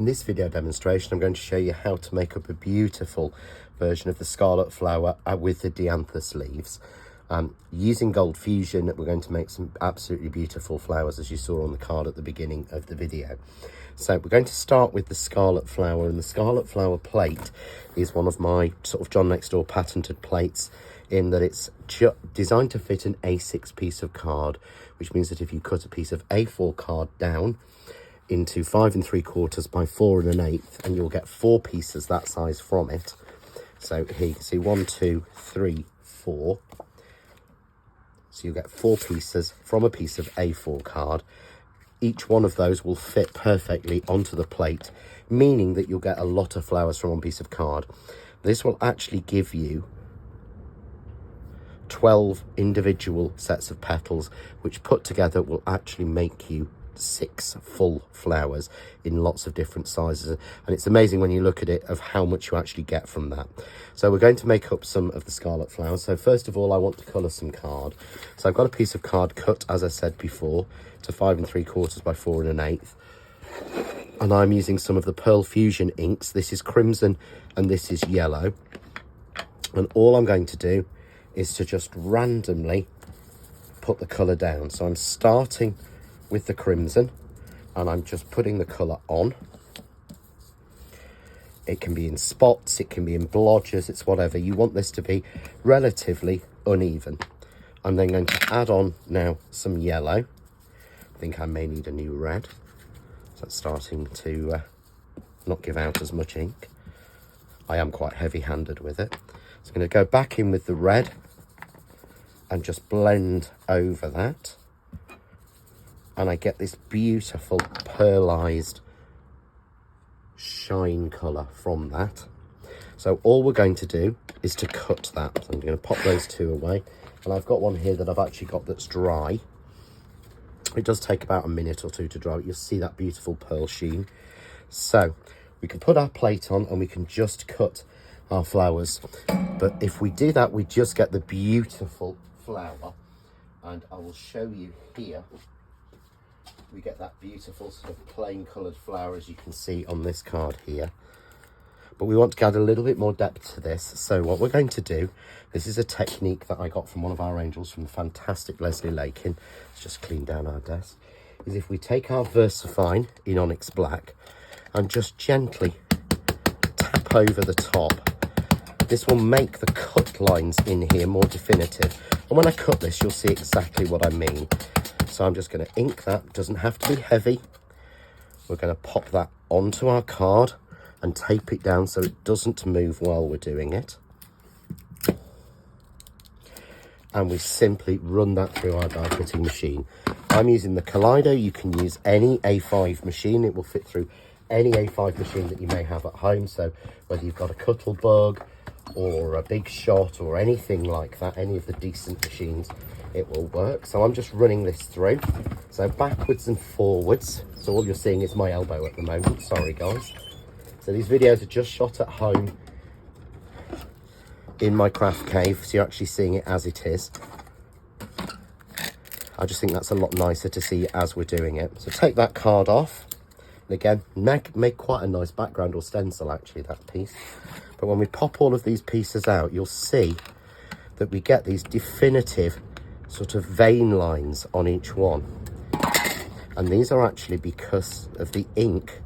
In this video demonstration, I'm going to show you how to make up a beautiful version of the Scarlett flower with the Dianthus leaves. Using Gold Fusion, we're going to make some absolutely beautiful flowers, as you saw on the card at the beginning of the video. So we're going to start with the Scarlett flower, and the Scarlett flower plate is one of my sort of John Next Door patented plates, in that it's designed to fit an A6 piece of card, which means that if you cut a piece of A4 card down into 5 3/4 by 4 1/8, and you'll get 4 pieces that size from it. So here you can see 1, 2, 3, 4. So you'll get 4 pieces from a piece of A4 card. Each one of those will fit perfectly onto the plate, meaning that you'll get a lot of flowers from one piece of card. This will actually give you 12 individual sets of petals, which put together will actually make you 6 full flowers in lots of different sizes. And it's amazing when you look at it of how much you actually get from that. So we're going to make up some of the Scarlett flowers. So first of all, I want to colour some card. So I've got a piece of card cut, as I said before, to 5 3/4 by 4 1/8. And I'm using some of the Pearl Fusion inks. This is crimson and this is yellow. And all I'm going to do is to just randomly put the colour down. So I'm starting with the crimson and I'm just putting the colour on. It can be in spots, it can be in blotches, it's whatever. You want this to be relatively uneven. I'm then going to add on now some yellow. I think I may need a new red. So it's starting to not give out as much ink. I am quite heavy-handed with it. So I'm going to go back in with the red and just blend over that. And I get this beautiful pearlized shine colour from that. So all we're going to do is to cut that. So I'm going to pop those 2 away. And I've got one here that I've actually got that's dry. It does take about a minute or 2 to dry. You'll see that beautiful pearl sheen. So we can put our plate on and we can just cut our flowers. But if we do that, we just get the beautiful flower. And I will show you here. We get that beautiful sort of plain coloured flower, as you can see on this card here. But we want to add a little bit more depth to this. So what we're going to do, this is a technique that I got from one of our angels, from the fantastic Leslie Lakin. Let's just clean down our desk. Is if we take our VersaFine in Onyx Black and just gently tap over the top, this will make the cut lines in here more definitive. And when I cut this, you'll see exactly what I mean. So I'm just going to ink that. It doesn't have to be heavy. We're going to pop that onto our card and tape it down so it doesn't move while we're doing it. And we simply run that through our die cutting machine. I'm using the Kaleido. You can use any A5 machine. It will fit through any A5 machine that you may have at home. So whether you've got a Cuttlebug or a Big Shot or anything like that, any of the decent machines, it will work. So I'm just running this through. So backwards and forwards. So all you're seeing is my elbow at the moment. Sorry, guys. So these videos are just shot at home in my craft cave. So you're actually seeing it as it is. I just think that's a lot nicer to see as we're doing it. So take that card off. And again, make quite a nice background or stencil, actually, that piece. But when we pop all of these pieces out, you'll see that we get these definitive sort of vein lines on each one. And these are actually because of the ink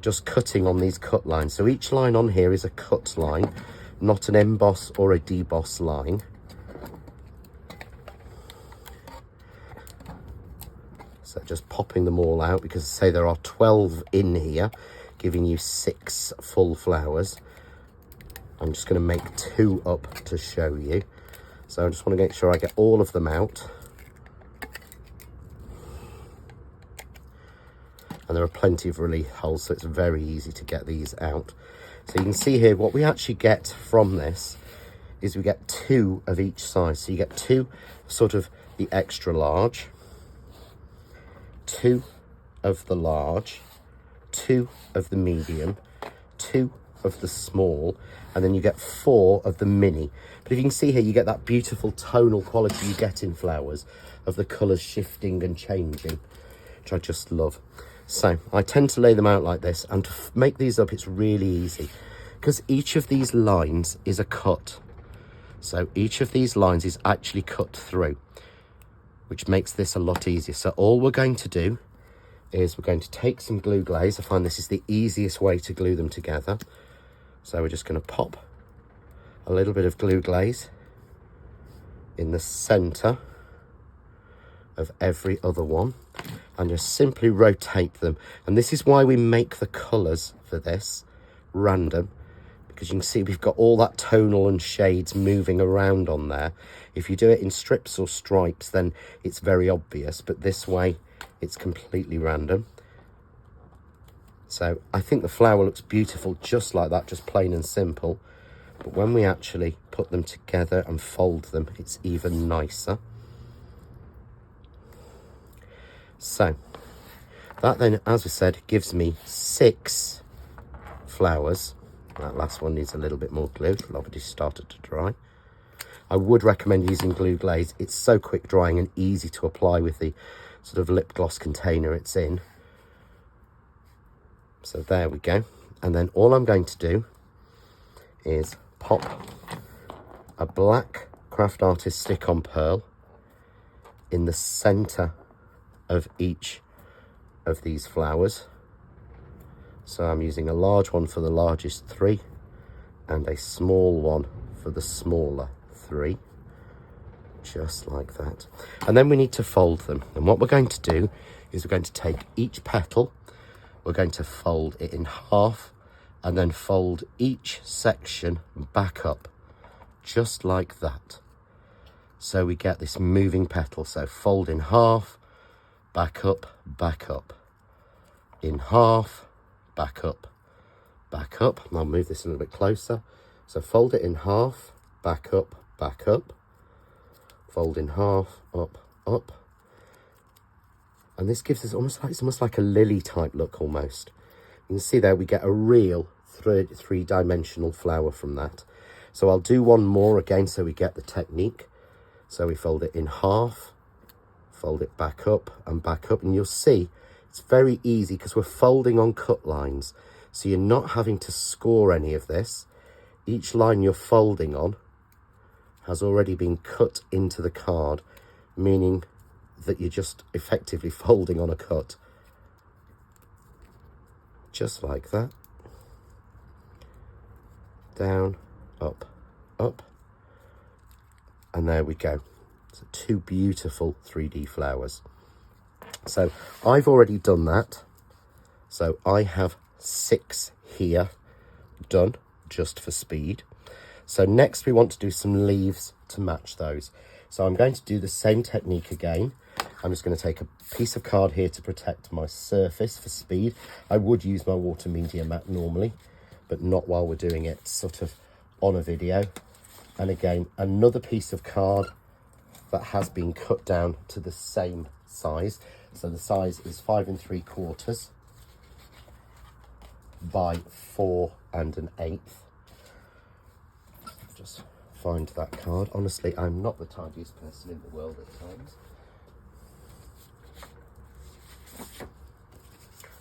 just cutting on these cut lines. So each line on here is a cut line, not an emboss or a deboss line. So just popping them all out, because say there are 12 in here, giving you 6 full flowers. I'm just going to make 2 up to show you. So I just want to make sure I get all of them out. And there are plenty of relief holes, so it's very easy to get these out. So you can see here what we actually get from this is we get 2 of each size. So you get 2 sort of the extra large, 2 of the large, 2 of the medium, 2 of the small, and then you get 4 of the mini. But if you can see here, you get that beautiful tonal quality you get in flowers of the colours shifting and changing, which I just love. So I tend to lay them out like this, and to make these up, it's really easy because each of these lines is a cut. So each of these lines is actually cut through, which makes this a lot easier. So all we're going to do is we're going to take some glue glaze. I find this is the easiest way to glue them together. So we're just going to pop a little bit of glue glaze in the center of every other one, and just simply rotate them. And this is why we make the colors for this random, because you can see we've got all that tonal and shades moving around on there. If you do it in strips or stripes, then it's very obvious, but this way it's completely random. So I think the flower looks beautiful just like that, just plain and simple. But when we actually put them together and fold them, it's even nicer. So that then, as we said, gives me 6 flowers. That last one needs a little bit more glue. It's already started to dry. I would recommend using glue glaze. It's so quick drying and easy to apply with the sort of lip gloss container it's in. So there we go. And then all I'm going to do is pop a black Craft Artist stick-on pearl in the center of each of these flowers. So I'm using a large one for the largest 3 and a small one for the smaller 3, just like that. And then we need to fold them. And what we're going to do is we're going to take each petal, we're going to fold it in half, and then fold each section back up, just like that. So we get this moving petal. So fold in half, back up, in half, back up. And I'll move this a little bit closer. So fold it in half, back up, fold in half, up. And this gives us almost like a lily type look almost. You can see there we get a real three-dimensional flower from that. So I'll do one more again so we get the technique. So we fold it in half, fold it back up, and you'll see it's very easy because we're folding on cut lines. So you're not having to score any of this. Each line you're folding on has already been cut into the card, meaning that you're just effectively folding on a cut. Just like that. Down, up. And there we go. So 2 beautiful 3D flowers. So I've already done that. So I have 6 here done just for speed. So next we want to do some leaves to match those. So I'm going to do the same technique again. I'm just going to take a piece of card here to protect my surface for speed. I would use my water media mat normally, but not while we're doing it sort of on a video. And again, another piece of card that has been cut down to the same size. So the size is 5 3/4 by 4 1/8. Just find that card. Honestly, I'm not the tidiest person in the world at times.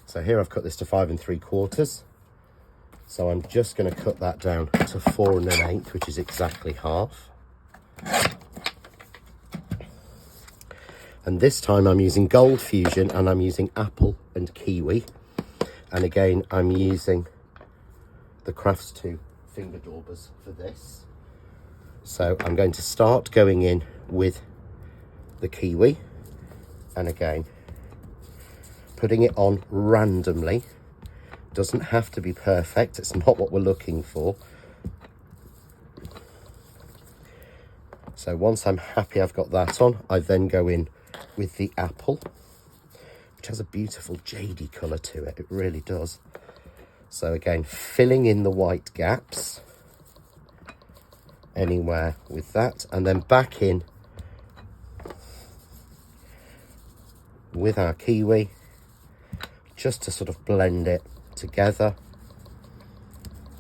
So here I've cut this to 5 3/4. So I'm just going to cut that down to 4 1/8, which is exactly half. And this time I'm using Gold Fusion and I'm using apple and kiwi. And again, I'm using the Crafts 2 finger daubers for this. So I'm going to start going in with the kiwi. And again, putting it on randomly. Doesn't have to be perfect. It's not what we're looking for. So once I'm happy I've got that on, I then go in with the apple, which has a beautiful jadey colour to it. It really does. So again, filling in the white gaps anywhere with that, and then back in with our kiwi just to sort of blend it together,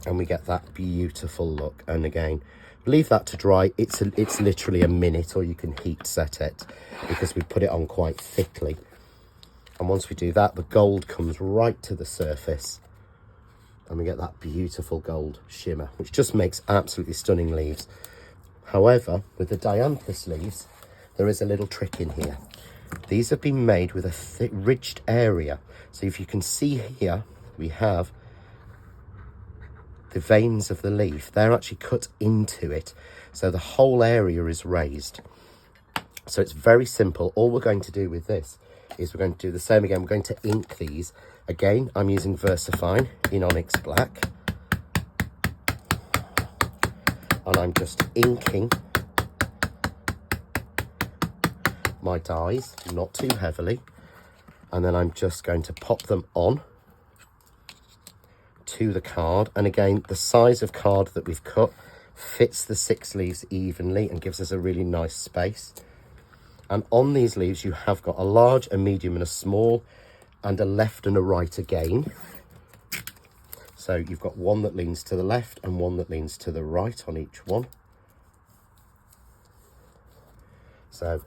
and we get that beautiful look. And again, leave that to dry. It's literally a minute, or you can heat set it because we put it on quite thickly. And once we do that, the gold comes right to the surface and we get that beautiful gold shimmer, which just makes absolutely stunning leaves. However, with the Dianthus leaves, there is a little trick in here. These have been made with a thick, ridged area. So if you can see here, we have the veins of the leaf. They're actually cut into it. So the whole area is raised. So it's very simple. All we're going to do with this is we're going to do the same again. We're going to ink these. Again, I'm using VersaFine in Onyx Black. And I'm just inking my dies, not too heavily. And then I'm just going to pop them on to the card. And again, the size of card that we've cut fits the 6 leaves evenly and gives us a really nice space. And on these leaves, you have got a large, a medium and a small, and a left and a right again. So you've got one that leans to the left and one that leans to the right on each one. So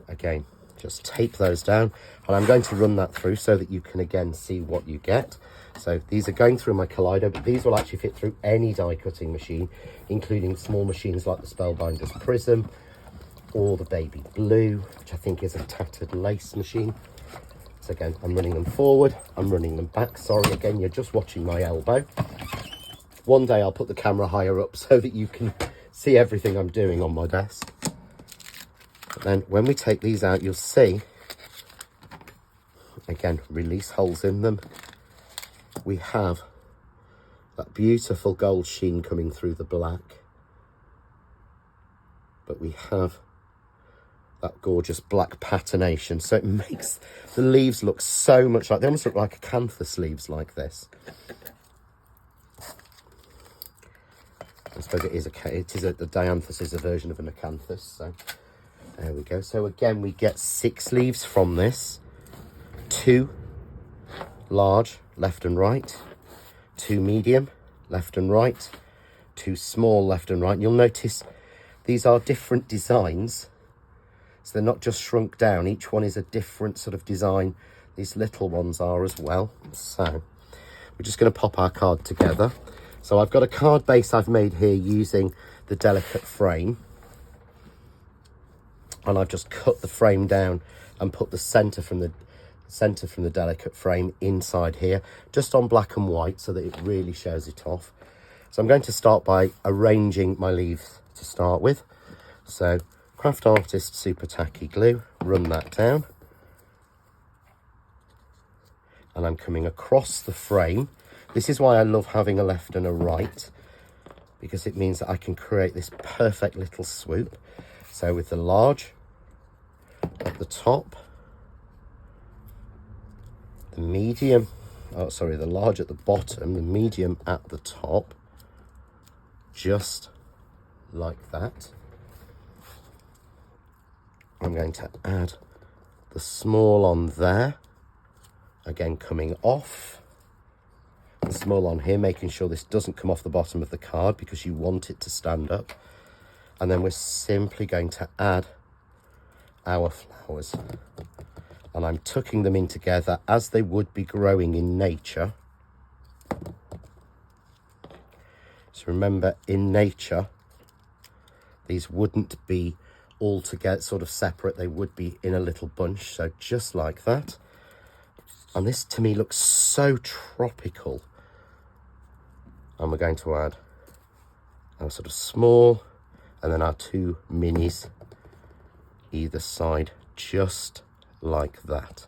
again, just tape those down, and I'm going to run that through so that you can again see what you get. So these are going through my Kaleido, but these will actually fit through any die cutting machine, including small machines like the Spellbinder's Prism or the Baby Blue, which I think is a tattered lace machine. So again, I'm running them forward, I'm running them back. Sorry, again, you're just watching my elbow. One day I'll put the camera higher up so that you can see everything I'm doing on my desk. But then when we take these out, you'll see, again, release holes in them. We have that beautiful gold sheen coming through the black. But we have that gorgeous black patination. So it makes the leaves look so much like, they almost look like acanthus leaves like this. I suppose the Dianthus is a version of an acanthus. So there we go. So again, we get 6 leaves from this. 2 large, left and right. 2 medium, left and right. 2 small, left and right. And you'll notice these are different designs. So they're not just shrunk down. Each one is a different sort of design. These little ones are as well. So we're just going to pop our card together. So I've got a card base I've made here using the delicate frame. And I've just cut the frame down and put the centre from the delicate frame inside here, just on black and white so that it really shows it off. So I'm going to start by arranging my leaves to start with. So Craft Artist Super Tacky Glue, run that down. And I'm coming across the frame. This is why I love having a left and a right, because it means that I can create this perfect little swoop. So with the large at the top, the medium, the large at the bottom, the medium at the top, just like that. I'm going to add the small on there, again coming off. The small on here, making sure this doesn't come off the bottom of the card because you want it to stand up. And then we're simply going to add our flowers. And I'm tucking them in together as they would be growing in nature. So remember, in nature, these wouldn't be all together, sort of separate. They would be in a little bunch. So just like that. And this to me looks so tropical. And we're going to add our sort of small and then our 2 minis either side, just like that.